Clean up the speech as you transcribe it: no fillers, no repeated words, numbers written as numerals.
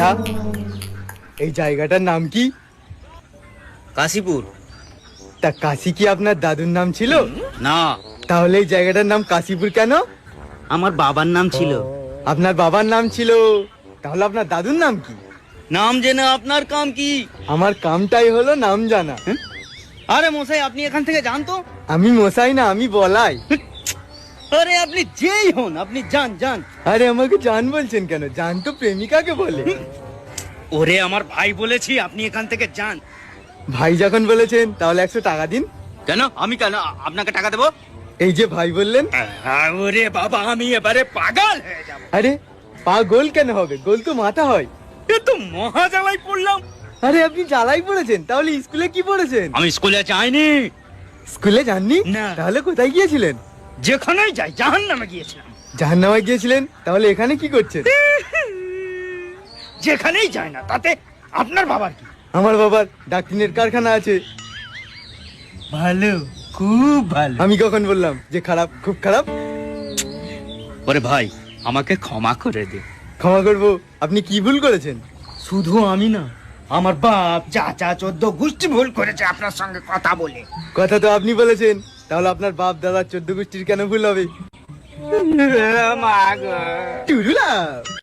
দাদা, এই জায়গাটার নাম কি? কাশীপুর। তা কাশী কি আপনার দাদুর নাম ছিল? না, তাহলে এই জায়গাটার নাম কাশীপুর কেন? আমার বাবার নাম ছিল। আপনার বাবার নাম ছিল, তাহলে আপনার দাদুর নাম কি? নাম জেনে আপনার কাম কি? আমার কামটাই হলো নাম জানা। আরে মশাই, আপনি এখান থেকে যান তো। আমি মশাই না, আমি বলাই। আরে আপনি যেই হন, আপনি যান যান। আরে আমাকে জান বলছেন কেন? জান তো প্রেমিকাকে বলে। ওরে আমার ভাই বলেছি, আপনি এখান থেকে যান। ভাই যখন বলেছেন তাহলে 100 টাকা দিন। কেন? আমি কেন আপনাকে টাকা দেবো? এই যে ভাই বললেন। ওরে বাবা, আমি এবারে পাগল হয়ে যাব। আরে পা গোল কেন হবে? গোল তো মাথা হয়। এ তো মহা জ্বালাই পড়লাম। আরে আপনি জ্বালাই পড়েছেন, তাহলে স্কুলে কি পড়েছেন? আমি স্কুলে যাইনি। স্কুলে যাননি? না। তাহলে কোথায় গিয়েছিলেন? যেখানেই যাই, জাহান্নামে গিয়েছিলাম। জাহান্নামে গিয়েছিলেন? তাহলে এখানে কি করছেন? যেখানেই যাই না, তাতে আপনার বাবার কি? আমার বাবার ডাক্তারের কারখানা আছে। ভালো, খুব ভালো। আমি কখন বললাম যে খারাপ? খুব খারাপ। ওরে ভাই, আমাকে ক্ষমা করে দে। ক্ষমা করবো? আপনি কি ভুল করেছেন? শুধু আমি না, আমার বাপ, চাচা, 14 গোষ্ঠী ভুল করেছে আপনার সঙ্গে কথা বলে। কথা তো আপনি বলেছেন, তাহলে আপনার বাপ দাদা 14 গোষ্ঠীর কেন ভুল হবে? মা গো। টুরুলা।